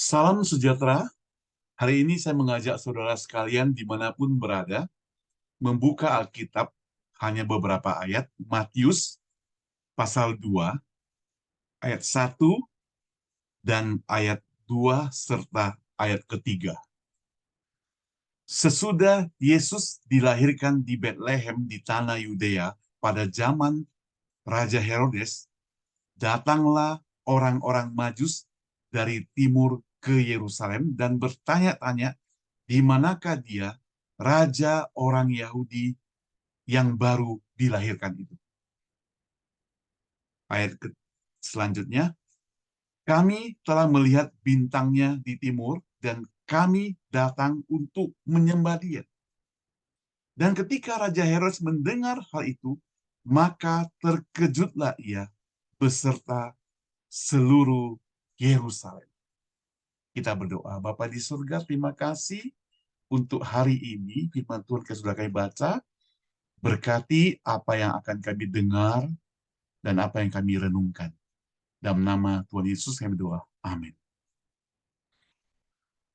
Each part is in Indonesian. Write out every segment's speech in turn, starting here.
Salam sejahtera. Hari ini saya mengajak saudara sekalian dimanapun berada, membuka Alkitab hanya beberapa ayat, Matius pasal 2, ayat 1 dan ayat 2 serta ayat ketiga. Sesudah Yesus dilahirkan di Betlehem di tanah Yudea pada zaman Raja Herodes, datanglah orang-orang Majus dari timur ke Yerusalem dan bertanya-tanya di manakah dia, raja orang Yahudi yang baru dilahirkan itu. Ayat selanjutnya, kami telah melihat bintangnya di timur dan kami datang untuk menyembah dia. Dan ketika Raja Herodes mendengar hal itu, maka terkejutlah ia beserta seluruh Yerusalem. Kita berdoa. Bapa di surga, terima kasih untuk hari ini. Firman Tuhan yang sudah kami baca. Berkati apa yang akan kami dengar dan apa yang kami renungkan. Dalam nama Tuhan Yesus kami berdoa. Amin.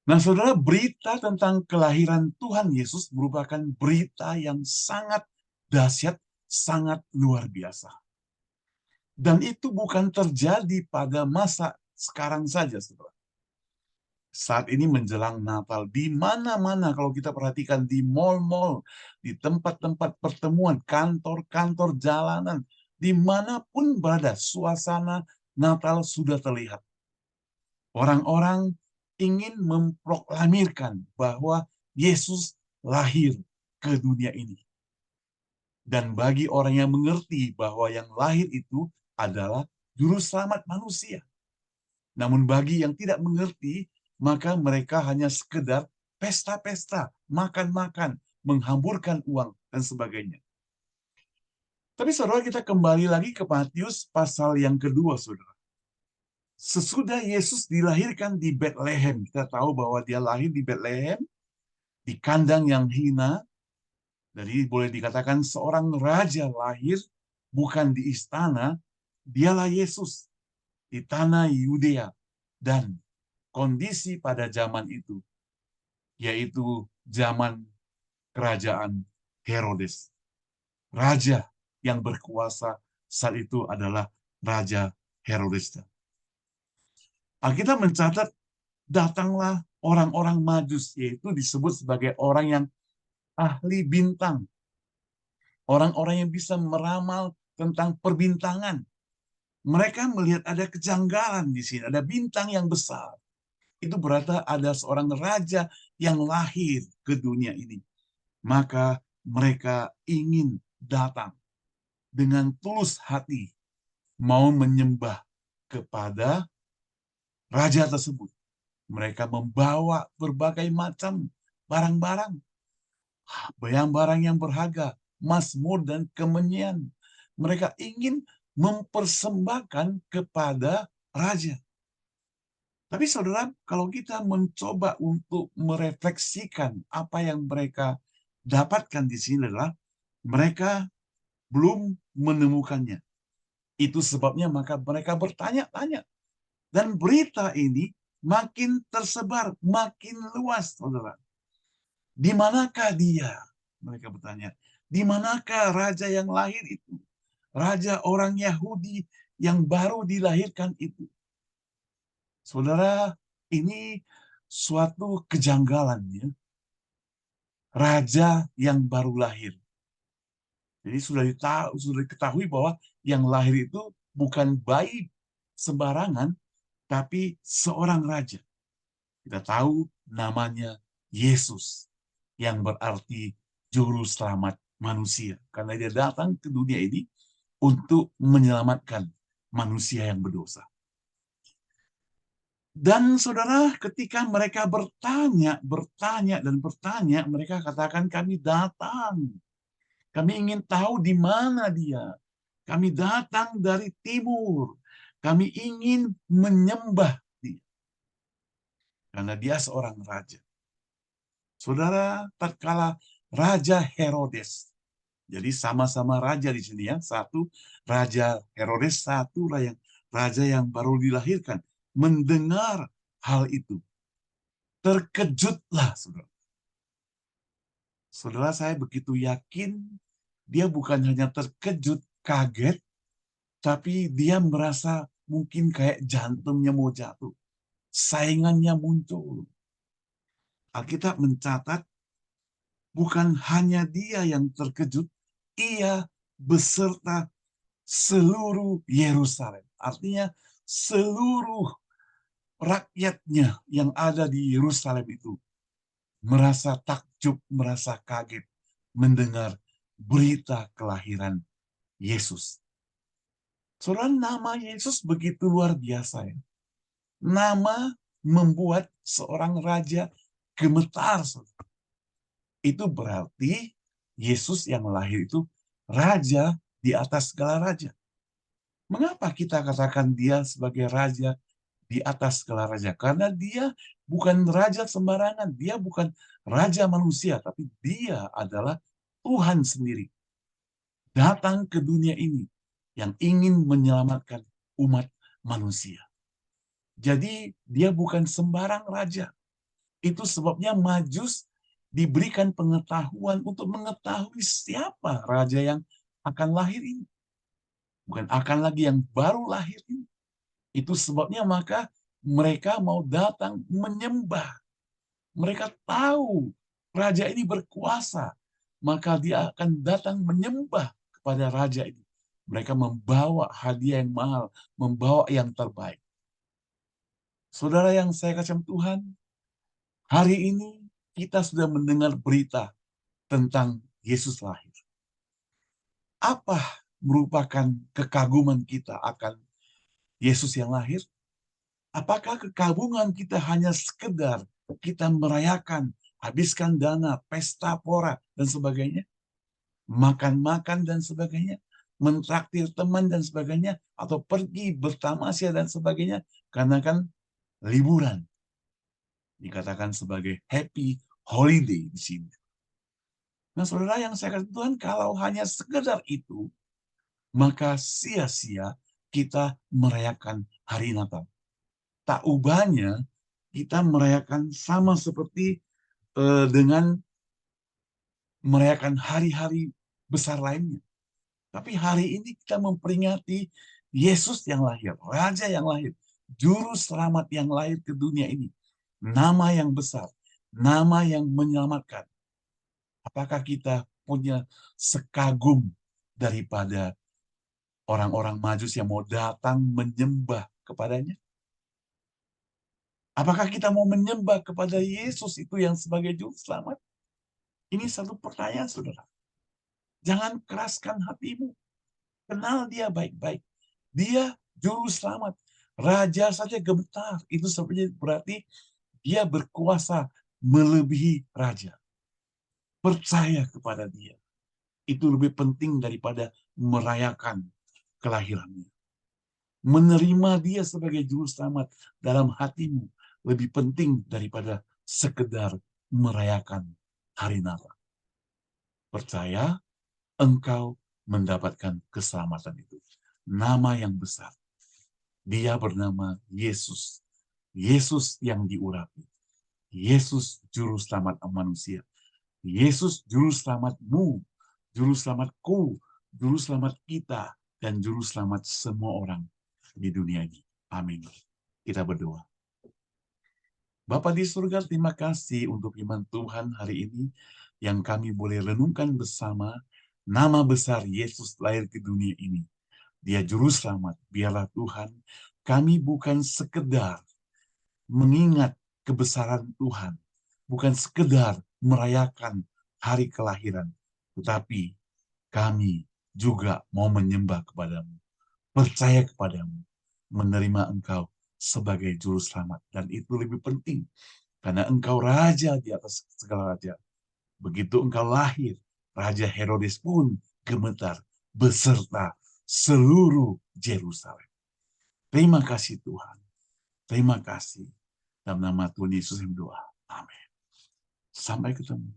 Nah, saudara, berita tentang kelahiran Tuhan Yesus merupakan berita yang sangat dahsyat, sangat luar biasa. Dan itu bukan terjadi pada masa sekarang saja, saudara. Saat ini menjelang Natal, di mana-mana kalau kita perhatikan di mal-mal, di tempat-tempat pertemuan, kantor-kantor jalanan, dimanapun berada, suasana Natal sudah terlihat. Orang-orang ingin memproklamirkan bahwa Yesus lahir ke dunia ini. Dan bagi orang yang mengerti bahwa yang lahir itu adalah juru selamat manusia. Namun bagi yang tidak mengerti, maka mereka hanya sekedar pesta-pesta, makan-makan, menghamburkan uang, dan sebagainya. Tapi saudara, kita kembali lagi ke Matius pasal yang kedua, saudara. Sesudah Yesus dilahirkan di Betlehem, kita tahu bahwa dia lahir di Betlehem, di kandang yang hina. Jadi boleh dikatakan seorang raja lahir bukan di istana, dialah Yesus di tanah Yudea. Dan kondisi pada zaman itu, yaitu zaman kerajaan Herodes. Raja yang berkuasa saat itu adalah Raja Herodes. Alkitab mencatat datanglah orang-orang Majus, yaitu disebut sebagai orang yang ahli bintang. Orang-orang yang bisa meramal tentang perbintangan. Mereka melihat ada kejanggalan di sini, ada bintang yang besar. Itu berarti ada seorang raja yang lahir ke dunia ini. Maka mereka ingin datang dengan tulus hati, mau menyembah kepada raja tersebut. Mereka membawa berbagai macam barang-barang, barang-barang yang berharga, mazmur dan kemenyan. Mereka ingin mempersembahkan kepada raja. Tapi saudara, kalau kita mencoba untuk merefleksikan apa yang mereka dapatkan di sini adalah mereka belum menemukannya. Itu sebabnya maka mereka bertanya-tanya. Dan berita ini makin tersebar, makin luas, saudara. Di manakah dia? Mereka bertanya. Di manakah raja yang lahir itu? Raja orang Yahudi yang baru dilahirkan itu. Saudara, ini suatu kejanggalan ya. Raja yang baru lahir. Jadi sudah diketahui bahwa yang lahir itu bukan bayi sembarangan, tapi seorang raja. Kita tahu namanya Yesus, yang berarti juru selamat manusia. Karena dia datang ke dunia ini untuk menyelamatkan manusia yang berdosa. Dan saudara, ketika mereka bertanya, mereka katakan kami datang. Kami ingin tahu di mana dia. Kami datang dari timur. Kami ingin menyembah dia. Karena dia seorang raja. Saudara, tatkala Raja Herodes. Jadi sama-sama raja di sini ya. Satu Raja Herodes, satu raja yang baru dilahirkan. Mendengar hal itu. Terkejutlah, saudara. Saudara, saya begitu yakin dia bukan hanya terkejut, kaget, tapi dia merasa mungkin kayak jantungnya mau jatuh. Saingannya muncul. Alkitab mencatat bukan hanya dia yang terkejut, ia beserta seluruh Yerusalem. Artinya seluruh rakyatnya yang ada di Yerusalem itu merasa takjub, merasa kaget mendengar berita kelahiran Yesus. Saudara, nama Yesus begitu luar biasa ya. Nama membuat seorang raja gemetar. Saudara. Itu berarti Yesus yang lahir itu raja di atas segala raja. Mengapa kita katakan dia sebagai raja di atas segala raja? Karena dia bukan raja sembarangan. Dia bukan raja manusia, tapi dia adalah Tuhan sendiri. Datang ke dunia ini yang ingin menyelamatkan umat manusia. Jadi dia bukan sembarang raja. Itu sebabnya Majus diberikan pengetahuan untuk mengetahui siapa raja yang akan lahir ini. Bukan akan lagi yang baru lahir ini. Itu sebabnya maka mereka mau datang menyembah. Mereka tahu raja ini berkuasa. Maka dia akan datang menyembah kepada raja ini. Mereka membawa hadiah yang mahal, membawa yang terbaik. Saudara yang saya kasihi Tuhan, hari ini kita sudah mendengar berita tentang Yesus lahir. Apa merupakan kekaguman kita akan Yesus yang lahir? Apakah kekaguman kita hanya sekedar kita merayakan, habiskan dana, pesta pora, dan sebagainya? Makan-makan dan sebagainya? Mentraktir teman dan sebagainya? Atau pergi bertamasya dan sebagainya? Karena kan liburan. Dikatakan sebagai happy holiday di sini. Nah, saudara yang saya katakan Tuhan, kalau hanya sekedar itu, maka sia-sia kita merayakan hari Natal. Tak ubahnya kita merayakan sama seperti dengan merayakan hari-hari besar lainnya. Tapi hari ini kita memperingati Yesus yang lahir, Raja yang lahir, Juru Selamat yang lahir ke dunia ini. Nama yang besar, nama yang menyelamatkan. Apakah kita punya sekagum daripada orang-orang Majus yang mau datang menyembah kepadanya? Apakah kita mau menyembah kepada Yesus itu yang sebagai juru selamat? Ini satu pertanyaan, saudara. Jangan keraskan hatimu. Kenal dia baik-baik. Dia juru selamat. Raja saja gemetar. Itu sebenarnya berarti dia berkuasa melebihi raja. Percaya kepada dia. Itu lebih penting daripada merayakan kelahirannya. Menerima dia sebagai juru selamat dalam hatimu lebih penting daripada sekedar merayakan hari Natal. Percaya, engkau mendapatkan keselamatan itu. Nama yang besar. Dia bernama Yesus. Yesus yang diurapi. Yesus juru selamat manusia. Yesus juru selamatmu, juru selamatku, juru selamat kita, dan juru selamat semua orang di dunia ini. Amin. Kita berdoa. Bapa di surga, terima kasih untuk iman Tuhan hari ini yang kami boleh renungkan bersama nama besar Yesus lahir ke dunia ini. Dia juru selamat. Biarlah Tuhan, kami bukan sekedar mengingat kebesaran Tuhan, bukan sekedar merayakan hari kelahiran, tetapi kami juga mau menyembah kepadamu, percaya kepadamu, menerima Engkau sebagai juru selamat. Dan itu lebih penting, karena Engkau raja di atas segala raja. Begitu Engkau lahir, Raja Herodes pun gemetar beserta seluruh Yerusalem. Terima kasih Tuhan. Terima kasih. Dalam nama Tuhan Yesus yang doa. Amin. Sampai ketemu.